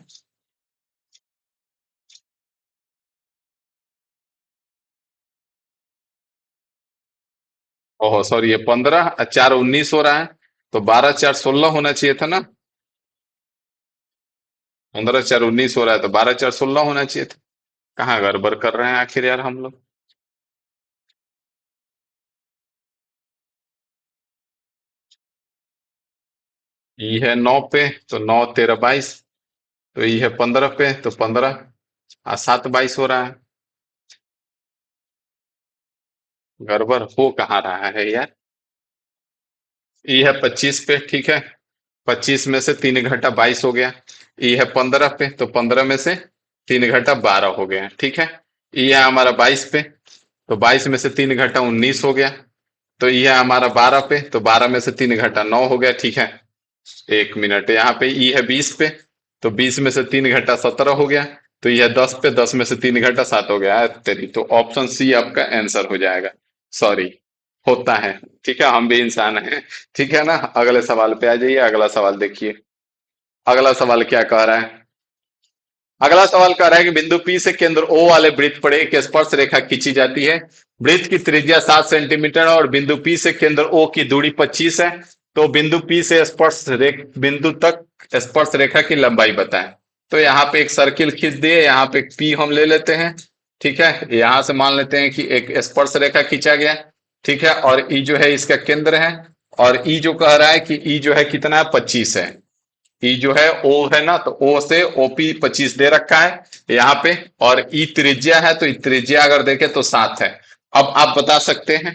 ओहो सॉरी, ये 15 4 19 हो रहा है, तो 12 4 16 होना चाहिए था ना? 15 4 19 हो रहा है तो 12 4 16 होना चाहिए था। कहाँ गड़बड़ कर रहे हैं आखिर यार हम लोग? ई है 9 पे, तो 9 13 22। तो ई है 15 पे, तो 15 7 22 हो रहा है। गड़बड़ हो कहाँ रहा है यार? ई है 25 पे, ठीक है। 25 में से 3 घटा 22 हो गया। ई है 15 पे, तो 15 में से 3 घटा 12 हो गया, ठीक है। ई है हमारा 22 पे, तो 22 में से 3 घटा 19 हो गया। तो ई है हमारा 12 पे, तो 12 में से 3 घटा 9 हो गया, ठीक है। एक मिनट, यहाँ पे ई है 20 पे, तो 20 में से 3 घटा 17 हो गया। तो यह 10 पे, 10 में से 3 घटा 7 हो गया है तेरी, तो ऑप्शन सी आपका आंसर हो जाएगा। सॉरी, होता है। ठीक है, हम भी इंसान हैं। ठीक है ना? अगले सवाल पे आ जाइए, अगला सवाल देखिए। अगला सवाल क्या कह रहा है? अगला सवाल कह रहा है कि बिंदु पी से केंद्र ओ वाले वृत्त पर एक स्पर्श रेखा खींची जाती है। वृत्त की त्रिज्या 7 सेंटीमीटर और बिंदु पी से केंद्र ओ की दूरी 25 है। तो बिंदु पी से बिंदु तक स्पर्श रेखा की लंबाई बताएं। तो यहाँ पे एक सर्किल खींच दिए, यहाँ पे एक पी हम ले लेते हैं। ठीक है, यहां से मान लेते हैं कि एक स्पर्श रेखा खींचा गया। ठीक है, और ई जो है इसका केंद्र है। और ई जो कह रहा है कि ई जो है कितना है, 25 है। ई जो है ओ है ना, तो ओ से ओपी 25 दे रखा है यहाँ पे। और ई त्रिज्या है, तो ई त्रिज्या अगर देखें तो 7 है। अब आप बता सकते हैं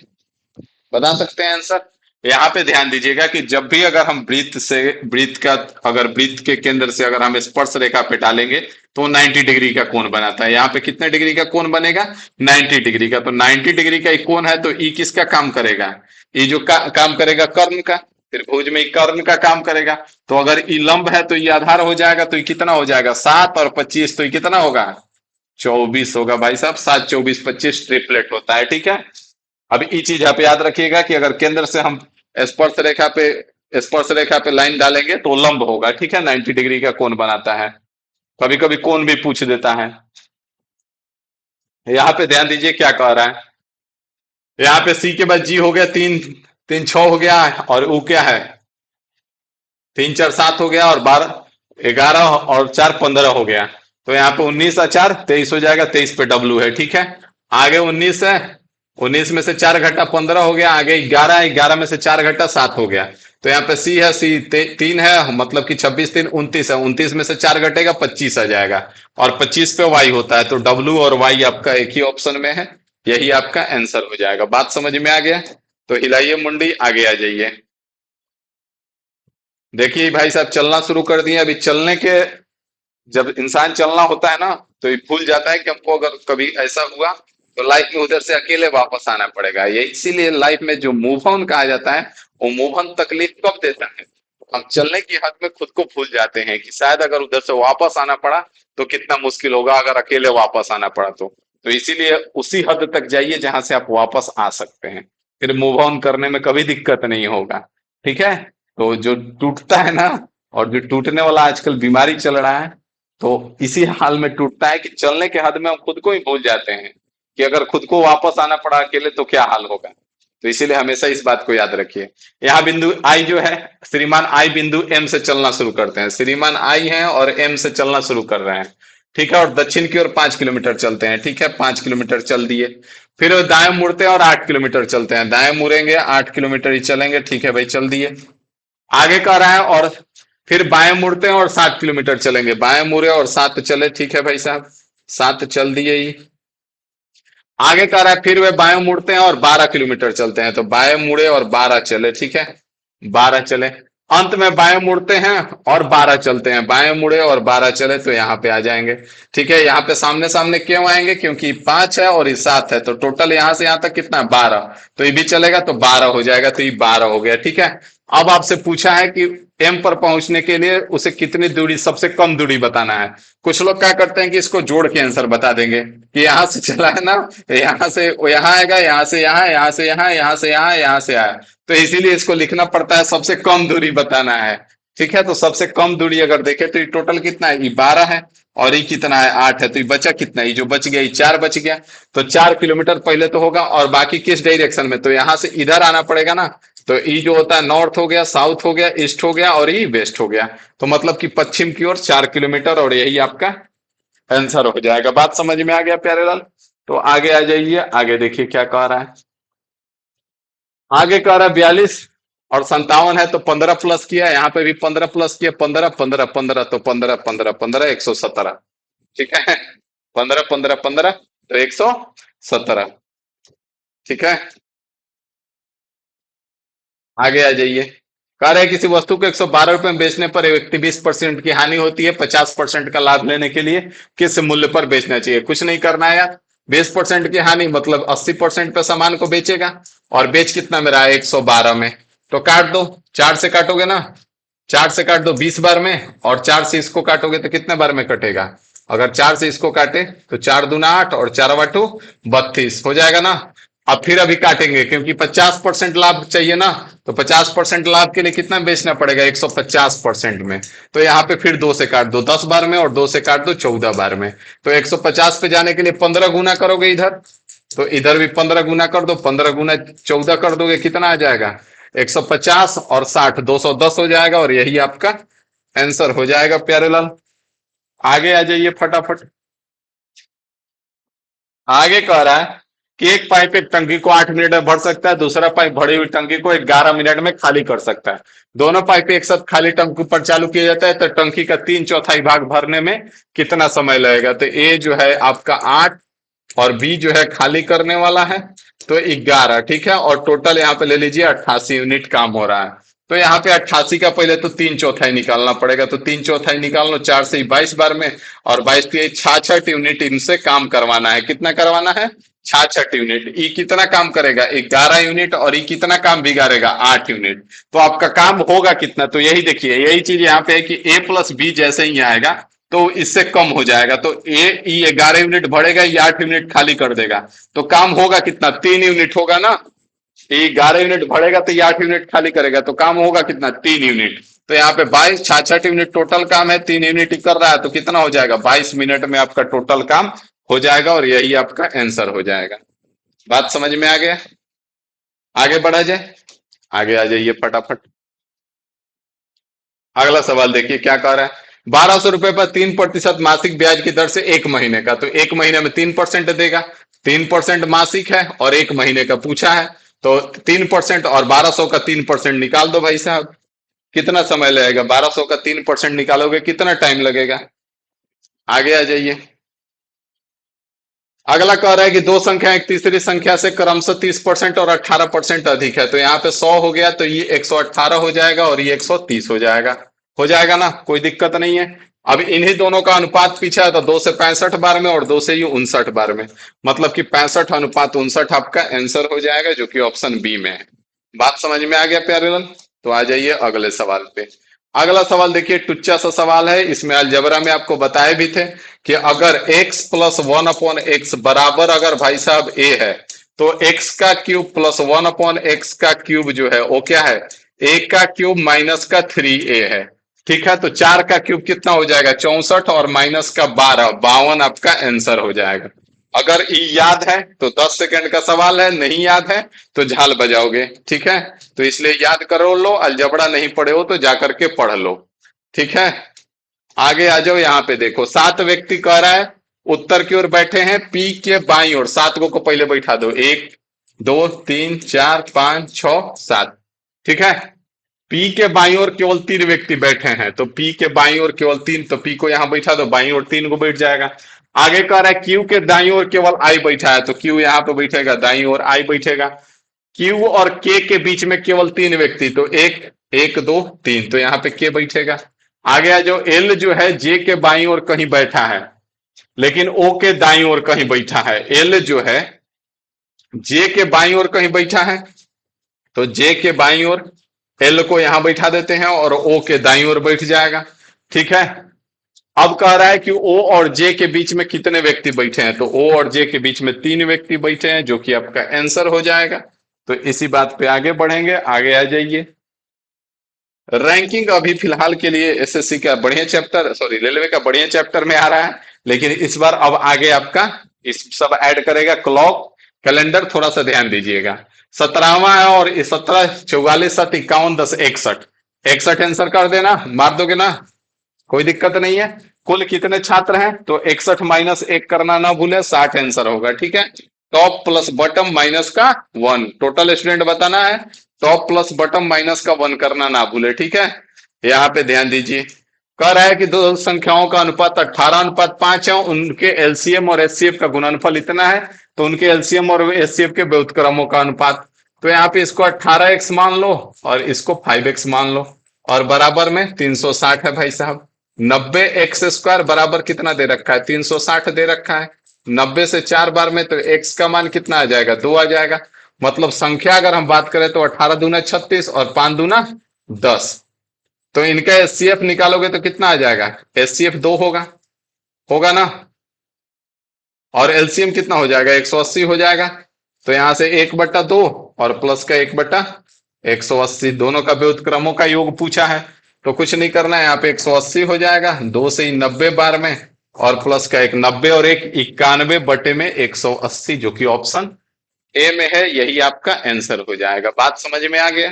आंसर। यहाँ पे ध्यान दीजिएगा कि जब भी अगर हम वृत्त के केंद्र से अगर हम स्पर्श रेखा पे डालेंगे तो 90 डिग्री का कोण बनाता है। यहाँ पे कितने डिग्री का कोण बनेगा? 90 डिग्री का। तो 90 डिग्री का कोण है, तो ई किसका काम करेगा? ई जो काम करेगा कर्ण का। त्रिभुज में कर्ण का काम करेगा। तो अगर ई लंब है तो ये आधार हो जाएगा, तो ये कितना हो जाएगा? 7 और 25, तो ये कितना होगा? 24 होगा भाई साहब। 7 24 25 ट्रिपलेट होता है, ठीक है। अब ये चीज आप याद रखिएगा कि अगर केंद्र से हम स्पर्श रेखा पे स्पर्श रेखा पे लाइन डालेंगे तो लंब होगा, ठीक है। 90 डिग्री का कोण बनाता है। कभी कभी कोण भी पूछ देता है। यहाँ पे ध्यान दीजिए क्या कह रहा है। यहाँ पे सी के बाद जी हो गया, 3 3 6 हो गया। और वो क्या है? 3 4 7 हो गया, और 12 11 और 4 15 हो गया। तो यहाँ पे 19 और 4 23 हो जाएगा। 23 पे डब्लू है, ठीक है। आगे 19 है, 19 में से 4 घटा 15 हो गया। आगे 11 है, 11 में से 4 घटा 7 हो गया। तो यहाँ पे सी है, सी 3 है, मतलब कि 26 3 29 है। 29 में से 4 घटेगा, 25 आ जाएगा। और 25 पे वाई होता है, तो डब्लू और वाई आपका एक ही ऑप्शन में है। यही आपका आंसर हो जाएगा। बात समझ में आ गया? तो हिलाइए मुंडी, आगे आ जाइए। देखिए भाई साहब, चलना शुरू कर दिए। अभी चलने के जब इंसान चलना होता है ना, तो ये भूल जाता है कि हमको अगर कभी ऐसा हुआ तो लाइफ में उधर से अकेले वापस आना पड़ेगा। ये इसीलिए लाइफ में जो मूव ऑन कहा जाता है, वो मूव ऑन तकलीफ कब देता है? हम चलने की हद में खुद को भूल जाते हैं कि शायद अगर उधर से वापस आना पड़ा तो कितना मुश्किल होगा, अगर अकेले वापस आना पड़ा तो इसीलिए उसी हद तक जाइए जहां से आप वापस आ सकते हैं। फिर मूव ऑन करने में कभी दिक्कत नहीं होगा। ठीक है। तो जो टूटता है ना, और जो टूटने वाला आजकल बीमारी चल रहा है, तो इसी हाल में टूटता है कि चलने के हद में हम खुद को ही भूल जाते हैं कि अगर खुद को वापस आना पड़ा अकेले तो क्या हाल होगा। तो इसीलिए हमेशा इस बात को याद रखिए। यहाँ बिंदु आई जो है, श्रीमान आई बिंदु एम से चलना शुरू करते हैं। श्रीमान आई हैं और एम से चलना शुरू कर रहे हैं। ठीक है, और दक्षिण की ओर 5 किलोमीटर चलते हैं। ठीक है, 5 किलोमीटर चल दिए। फिर दाएं मुड़ते हैं और 8 किलोमीटर चलते हैं। दाएं मुड़ेंगे, 8 किलोमीटर ही चलेंगे। ठीक है भाई, चल दिए। आगे कह रहा है और फिर बाएं मुड़ते हैं और 7 किलोमीटर चलेंगे, बाएं मुड़े और 7 चले, ठीक है भाई साहब, 7 चल दिए ही। आगे कह रहा है फिर वे बाएं मुड़ते हैं और 12 किलोमीटर चलते हैं, तो बाएं मुड़े और 12 चले, ठीक है, 12 चले। अंत में बाएं मुड़ते हैं और 12 चलते हैं, बाएं मुड़े और 12 चले, तो यहाँ पे आ जाएंगे। ठीक है, यहाँ पे सामने सामने क्यों आएंगे, क्योंकि 5 है और ये 7 है, तो टोटल यहाँ से यहाँ तक कितना, 12, तो ये भी चलेगा तो 12 हो जाएगा, तो ये 12 हो गया। ठीक है, अब आपसे पूछा है कि एम पर पहुंचने के लिए उसे कितनी दूरी, सबसे कम दूरी बताना है। कुछ लोग क्या करते हैं कि इसको जोड़ के आंसर बता देंगे कि यहाँ से चला है ना, यहाँ से वो यहाँ आएगा, यहाँ से यहाँ, यहाँ से यहाँ, यहाँ से यहाँ, यहाँ से आया, तो इसीलिए इसको लिखना पड़ता है, सबसे कम दूरी बताना है। ठीक है, तो सबसे कम दूरी अगर देखें तो ये टोटल कितना है, ये 12 है, और ये कितना है, 8 है, तो ये बचा कितना, ये जो बच गया ये 4 बच गया, तो 4 किलोमीटर पहले तो होगा, और बाकी किस डायरेक्शन में, तो यहाँ से इधर आना पड़ेगा ना, तो ई जो होता है नॉर्थ हो गया, साउथ हो गया, ईस्ट हो गया, और ये वेस्ट हो गया, तो मतलब कि पश्चिम की ओर 4 किलोमीटर, और यही आपका आंसर हो जाएगा। बात समझ में आ गया प्यारे लाल? तो आगे आ जाइए, आगे देखिए क्या कह रहा है। आगे कह रहा है 42 और 57 है, तो 15 प्लस किया, यहाँ पे भी 15 प्लस किया, 15 15 15, तो 15 15 15 117। ठीक है, 15 15 15 तो 117। ठीक है, आगे आ जाइए। कह रहे हैं किसी वस्तु को 112 रुपए में बेचने पर एक व्यक्ति 20% की हानि होती है, 50% का लाभ लेने के लिए किस मूल्य पर बेचना चाहिए? कुछ नहीं करना है यार, 20% की हानि मतलब 80% पे सामान को बेचेगा, और बेच कितना में रहा है, 112 में, तो काट दो, 4 से काटोगे ना, 4 से काट दो 20 बार में, और 4 से इसको काटोगे तो कितने बार में कटेगा, अगर 4 से इसको काटे तो 4 दूना 8 और 4 वाटू 32 हो जाएगा ना। अब फिर अभी काटेंगे क्योंकि 50% लाभ चाहिए ना, तो 50% लाभ के लिए कितना बेचना पड़ेगा, 150% में, तो यहाँ पे फिर 2 से काट दो 10 बार में, और 2 से काट दो 14 बार में, तो 150 पे जाने के लिए 15 गुना करोगे इधर, तो इधर भी 15 गुना कर दो, 15 गुना 14 कर दोगे, कितना आ जाएगा, 150 और 60 210 हो जाएगा, और यही आपका आंसर हो जाएगा प्यारे लाल। आगे आ जाइए फटाफट। आगे कह रहा है कि एक पाइप एक टंकी को 8 मिनट में भर सकता है, दूसरा पाइप भरी हुई टंकी को 11 मिनट में खाली कर सकता है। दोनों पाइप एक साथ खाली टंकी पर चालू किया जाता है, तो टंकी का 3/4 भाग भरने में कितना समय लगेगा? तो ए जो है आपका 8, और बी जो है खाली करने वाला है तो 11, ठीक है, और टोटल यहाँ पे ले लीजिए 88 यूनिट काम हो रहा है। तो यहाँ पे 88 का पहले तो 3/4 निकालना पड़ेगा, तो 3/4 निकाल लो, 4 से 22 बार में, और 22 के 66 यूनिट इनसे काम करवाना है। कितना करवाना है? 66 यूनिट। ई कितना काम करेगा? 11 यूनिट, और ई कितना काम बिगाड़ेगा? 8 यूनिट। तो आपका काम होगा कितना? तो यही देखिए, यही चीज यहाँ पे है कि ए प्लस बी जैसे ही आएगा तो इससे कम हो जाएगा, तो ए ई 11 यूनिट बढ़ेगा, ये 8 यूनिट खाली कर देगा, तो काम होगा कितना? 3 यूनिट होगा ना। ये 11 यूनिट बढ़ेगा तो ये 8 यूनिट खाली करेगा, तो काम होगा कितना? 3 यूनिट। तो यहाँ पे 22 66 यूनिट टोटल काम है, 3 यूनिट ही कर रहा है, तो कितना हो जाएगा? 22 मिनट में आपका टोटल काम हो जाएगा, और यही आपका आंसर हो जाएगा। बात समझ में आ गया? आगे बढ़ा जाए, आगे आ जाइए फटाफट। अगला सवाल देखिए क्या कह रहा है। 1200 रुपए पर 3% मासिक ब्याज की दर से 1 महीने का, तो 1 महीने में 3% देगा। 3% मासिक है और 1 महीने का पूछा है, तो 3% और 1200 का 3% निकाल दो भाई साहब। कितना समय लगेगा? 1200 का 3% निकालोगे कितना टाइम लगेगा? आगे आ जाइए। अगला कह रहा है कि दो संख्या एक तीसरी संख्या से क्रमशः 30% और 18% अधिक है, तो यहाँ पे 100 हो गया, तो ये 118 हो जाएगा, और ये 130 हो जाएगा। हो जाएगा ना, कोई दिक्कत नहीं है। अब इन्हीं दोनों का अनुपात पीछा है, तो 2 से 65 बार में और 2 से ये 59 बार में, मतलब कि 65:59 आपका आंसर हो जाएगा, जो कि ऑप्शन बी में है। बात समझ में आ गया प्यारे लाल? तो आ जाइए अगले सवाल पे। अगला सवाल देखिए, टुच्चा सा सवाल है, इसमें अलजबरा में आपको बताए भी थे कि अगर x प्लस 1/x बराबर अगर भाई साहब a है, तो x का क्यूब प्लस 1/x का क्यूब जो है वो क्या है? a का क्यूब माइनस का 3a है। ठीक है, तो 4 का क्यूब कितना हो जाएगा? 64, और माइनस का 12 52 आपका आंसर हो जाएगा। अगर ई याद है तो 10 सेकंड का सवाल है, नहीं याद है तो झाल बजाओगे। ठीक है, तो इसलिए याद करो लो, अलजबड़ा नहीं पढ़े हो तो जाकर के पढ़ लो। ठीक है, आगे आ जाओ। यहाँ पे देखो 7 व्यक्ति कह रहा है, उत्तर की ओर बैठे हैं, पी के बाई ओर 7 को पहले बैठा दो, 1 2 3 4 5 6 7। ठीक है, पी के बाईं ओर केवल 3 व्यक्ति बैठे हैं, तो पी के बाईं ओर केवल 3, तो पी को यहां बैठा दो, बाईं ओर 3 को बैठ जाएगा। आगे कह रहा है क्यू के दाईं ओर केवल आई बैठा है, तो क्यू यहां पे बैठेगा, दाईं ओर आई बैठेगा। क्यू और के बीच में केवल 3 व्यक्ति, तो एक, एक दो तीन, तो यहाँ पे के बैठेगा। आगे आ जो एल जो है जे के बाईं ओर कहीं बैठा है, लेकिन ओ के दाईं ओर कहीं बैठा है। एल जो है जे के बाईं ओर कहीं बैठा है, तो जे के बाईं ओर एल को यहां बैठा देते हैं और ओ के दाईं ओर बैठ जाएगा। ठीक है। अब कह रहा है कि ओ और जे के बीच में कितने व्यक्ति बैठे हैं, तो ओ और जे के बीच में 3 व्यक्ति बैठे हैं, जो कि आपका आंसर हो जाएगा। तो इसी बात पे आगे बढ़ेंगे, आगे आ जाइए। रैंकिंग अभी फिलहाल के लिए एसएससी का बढ़िया चैप्टर, सॉरी रेलवे का बढ़िया चैप्टर में आ रहा है, लेकिन इस बार अब आगे आपका इस सब ऐड करेगा। क्लॉक कैलेंडर थोड़ा सा ध्यान दीजिएगा। 17वां है और 17, 44, 7, 51, 10, 61, 61 आंसर कर देना, मार दोगे ना, कोई दिक्कत नहीं है। कुल कितने छात्र हैं, तो 61 माइनस 1 करना ना भूले, 60 आंसर होगा। ठीक है। टॉप प्लस बॉटम माइनस का 1, टोटल स्टूडेंट बताना है, टॉप प्लस बॉटम माइनस का 1 करना ना भूले। ठीक है। यहाँ पे ध्यान दीजिए। कह रहा है कि दो संख्याओं का अनुपात 18:5 है, उनके एलसीएम और एचसीएफ का गुणनफल इतना है, तो उनके एलसीएम और एचसीएफ के व्युत्क्रमों का अनुपात, तो यहाँ पे इसको 18x मान लो और इसको 5x मान लो, और बराबर में 360 है भाई साहब। 90x² बराबर कितना दे रखा है, 360 दे रखा है। 90 से 4 बार में तो x का मान कितना आ जाएगा, 2 आ जाएगा। मतलब संख्या अगर हम बात करें तो 18 दूना 36 और 5 दूना 10। तो इनका एचसीएफ निकालोगे तो कितना आ जाएगा, एचसीएफ 2 होगा, होगा ना। और एलसीएम कितना हो जाएगा, 180 हो जाएगा। तो यहां से 1/2 और प्लस का 1/180, दोनों का व्युत्क्रमों का योग पूछा है, तो कुछ नहीं करना है, यहाँ पे 180 हो जाएगा, 2 से 90 बार में, और प्लस का 90 और 1, 91/180, जो कि ऑप्शन ए में है, यही आपका आंसर हो जाएगा। बात समझ में आ गया,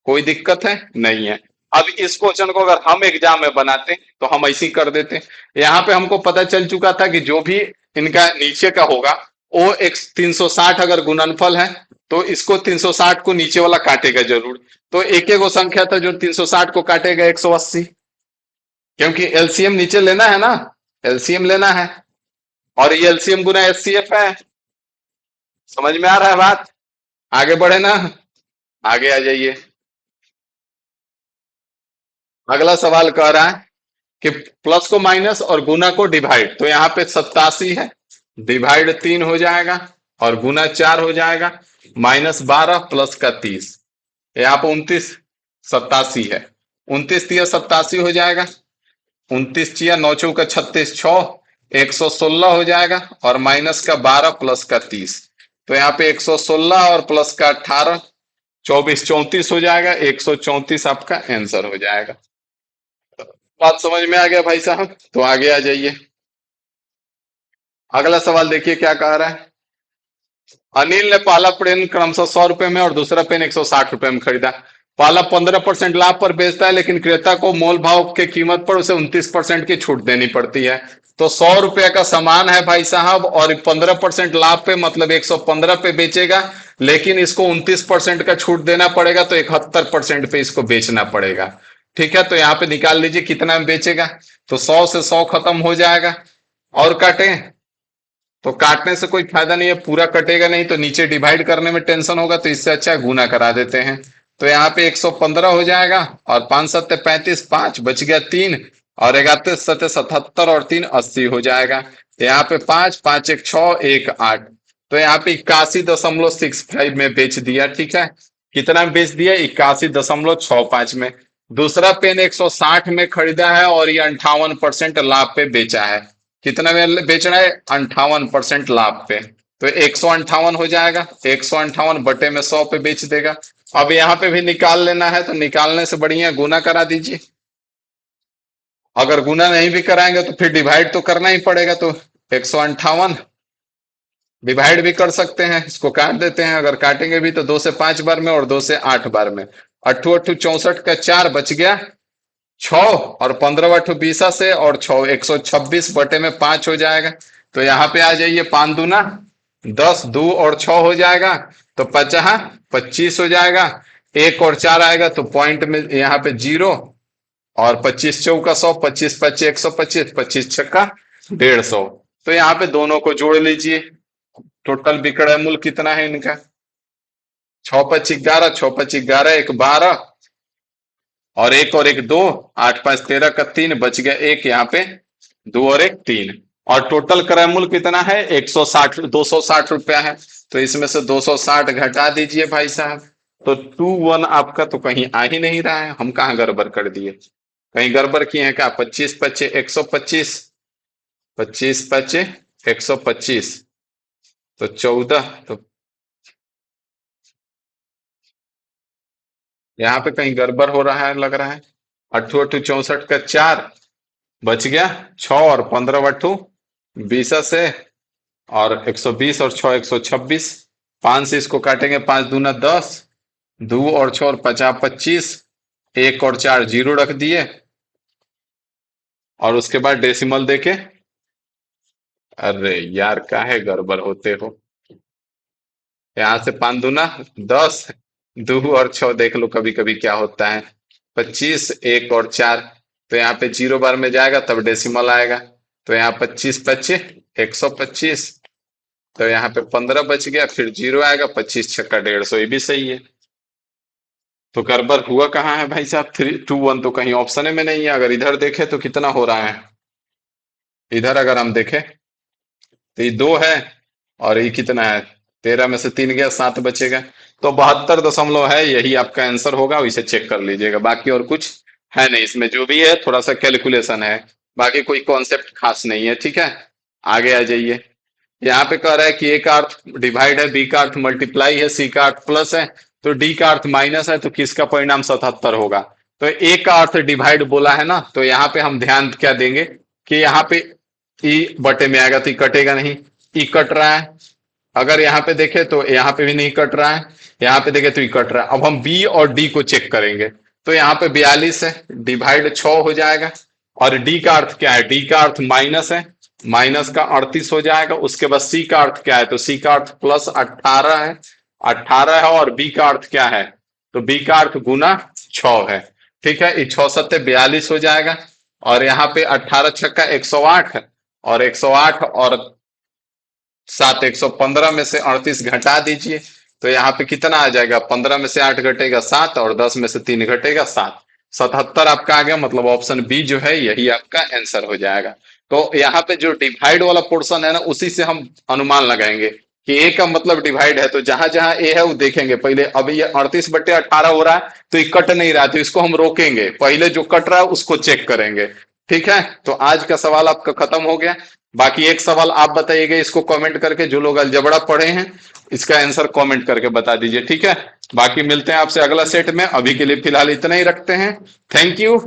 कोई दिक्कत है नहीं है। अब इस क्वेश्चन को अगर हम एग्जाम में बनाते तो हम ऐसे ही कर देते। यहाँ पे हमको पता चल चुका था कि जो भी इनका नीचे का होगा, ओ एक्स 360 अगर गुणनफल है, तो इसको 360 को नीचे वाला काटेगा जरूर। तो एक एक संख्या था जो 360 को काटेगा, 180, क्योंकि एलसीएम नीचे लेना है ना, एलसीएम लेना है, और ये एलसीएम गुना एचसीएफ है। समझ में आ रहा है बात, आगे बढ़े ना, आगे आ जाइए। अगला सवाल कह रहा है कि प्लस को माइनस और गुना को डिवाइड, तो यहाँ पे 87 है, डिवाइड 3 हो जाएगा और गुना 4 हो जाएगा, -12 प्लस का 30, यहाँ पे 29, 87 है, 29 तिया 87 हो जाएगा, 29 चिया 9 चौका 36, 6, 116 हो जाएगा, और माइनस का 12 प्लस का 30, तो यहाँ पे 116 और प्लस का 18, 24, 34 हो जाएगा, 134 आपका आंसर हो जाएगा। बात समझ में आ गया भाई साहब, तो आगे आ जाइए। अगला सवाल देखिए क्या कह रहा है। अनिल ने पहला पेन क्रमशः 100 रुपए में और दूसरा पेन 160 रुपए में खरीदा। पहला 15% लाभ पर बेचता है, लेकिन क्रेता को मोल भाव के कीमत पर उसे 29% की छूट देनी पड़ती है। तो 100 रुपए का सामान है भाई साहब, और 15% लाभ पे मतलब 115 पे बेचेगा, लेकिन इसको 29% का छूट देना पड़ेगा, तो 71% पे इसको बेचना पड़ेगा। ठीक है। तो यहाँ पे निकाल लीजिए कितना में बेचेगा, तो 100 से 100 खत्म हो जाएगा, और काटे तो काटने से कोई फायदा नहीं है, पूरा कटेगा नहीं तो नीचे डिवाइड करने में टेंशन होगा, तो इससे अच्छा गुना करा देते हैं। तो यहाँ पे 115 हो जाएगा, और 5 सत्ते 35, 5 बच गया 3, और 11 सत्ते 77, और 3 80 हो जाएगा। तो यहाँ पे 5, 5 एक 6, 1 8, तो यहाँ पे 81.65 में बेच दिया। ठीक है। कितना में बेच दिया, 81.65 में। दूसरा पेन 160 में खरीदा है और ये 58% लाभ पे बेचा है। कितना में बेच रहा है, 58% लाभ पे, तो 158 हो जाएगा, 158 बटे में 100 पे बेच देगा। अब यहाँ पे भी निकाल लेना है, तो निकालने से बढ़िया गुना करा दीजिए। अगर गुना नहीं भी कराएंगे तो फिर डिवाइड तो करना ही पड़ेगा, तो 158 डिवाइड भी कर सकते हैं, इसको काट देते हैं। अगर काटेंगे भी तो 2 से 5 बार में और 2 से 8 बार में। 8 8 64 का 4 बच गया 6, और 15 8 20 से, और 6 126 बटे में 5 हो जाएगा। तो यहाँ पे आ जाइए, 5 दूना 10, 2 और 6 हो जाएगा, तो 50 25 हो जाएगा। 1 और 4 आएगा तो पॉइंट में यहाँ पे 0, और 25 चौका 100, 25 पच्चे 125, 25 छक्का 150। तो यहाँ पे दोनों को जोड़ लीजिए। टोटल विक्रय मूल्य कितना है इनका? 6 × 5 = 11, 6 × 5 = 11, एक 12, और एक 2, 8 × 5 = 13 का 3 बच गया एक, यहाँ पे 2 और एक 3। और टोटल क्रय मूल्य कितना है? 160, 260 रुपया है। तो इसमें से 260 घटा दीजिए भाई साहब। तो 21 आपका तो कहीं आ ही नहीं रहा है। हम कहाँ गड़बड़ कर दिए? कहीं गड़बड़ किए हैं क्या? 25 पच्चे 125, 25 पच्चे 125, तो 14। तो यहाँ पे कहीं गड़बड़ हो रहा है लग रहा है। 8 8 64 का 4 बच गया 6, और 15 बट्टू 20 से, और 120 और 6 126। 5 से इसको काटेंगे, 5 दूना 10, 2 और 6 और 50 25, 1 और 4 0 रख दिए, और उसके बाद डेसिमल देके। अरे यार काहे गड़बड़ होते हो? यहाँ से 5 दूना 10, 2 और 6 देख लो कभी कभी क्या होता है। 25, 1 और 4, तो यहाँ पे 0 बार में जाएगा तब डेसिमल आएगा। तो यहाँ 25 पच्चे 125, तो यहाँ पे 15 बच गया, फिर 0 आएगा, 25 छक्का 150, ये भी सही है। तो गड़बड़ हुआ कहाँ है भाई साहब? 3 2 1 तो कहीं ऑप्शन में नहीं है। अगर इधर देखे तो कितना हो रहा है? इधर अगर हम देखें तो ये 2 है, और ये कितना है? 13 में से 3 गया, 7 बचेगा। तो 72 है, यही आपका आंसर होगा। इसे चेक कर लीजिएगा, बाकी और कुछ है नहीं इसमें। जो भी है थोड़ा सा कैलकुलेशन है, बाकी कोई कॉन्सेप्ट खास नहीं है। ठीक है, आगे आ जाइए। यहाँ पे कह रहा है कि ए का अर्थ डिवाइड है, बी का अर्थ मल्टीप्लाई है, सी का अर्थ प्लस है, तो डी का अर्थ माइनस है, तो किसका परिणाम 77 होगा? तो ए का अर्थ डिवाइड बोला है ना, तो यहाँ पे हम ध्यान क्या देंगे कि यहाँ पे ई बटे में आएगा तो ई कटेगा नहीं, ई कट रहा है। अगर यहाँ पे देखे तो यहाँ पे भी नहीं कट रहा है, यहाँ पे देखे तो ई कट रहा है। अब हम बी और डी को चेक करेंगे, तो यहाँ पे 42 है, डिवाइड 6 हो जाएगा। और डी का अर्थ क्या है? डी का अर्थ माइनस है, माइनस का 38 हो जाएगा। उसके बाद सी का अर्थ क्या है? तो सी का अर्थ प्लस 18 है, 18 है। और बी का अर्थ क्या है? तो बी का अर्थ गुना 6 है। ठीक है, ये 6 सत्ते 42 हो जाएगा। और यहाँ पे 18 छक्का 108 है, और 108 और 7 115 में से 38 घटा दीजिए, तो यहाँ पे कितना आ जाएगा? 15 में से 8 घटेगा 7, और 10 में से 3 घटेगा 7, 77 आपका आ गया। मतलब ऑप्शन बी जो है यही आपका आंसर हो जाएगा। तो यहाँ पे जो डिवाइड वाला पोर्शन है ना, उसी से हम अनुमान लगाएंगे कि ए का मतलब डिवाइड है। तो जहां जहां ए है वो देखेंगे पहले। अभी ये 38/18 हो रहा है, तो ये कट नहीं रहा, तो इसको हम रोकेंगे। पहले जो कट रहा है उसको चेक करेंगे। ठीक है, तो आज का सवाल आपका खत्म हो गया। बाकी एक सवाल आप बताइएगा इसको कमेंट करके, जो लोग अलजबड़ा पढ़े हैं इसका आंसर कमेंट करके बता दीजिए। ठीक है, बाकी मिलते हैं आपसे अगला सेट में। अभी के लिए फिलहाल इतना ही रखते हैं। Thank you.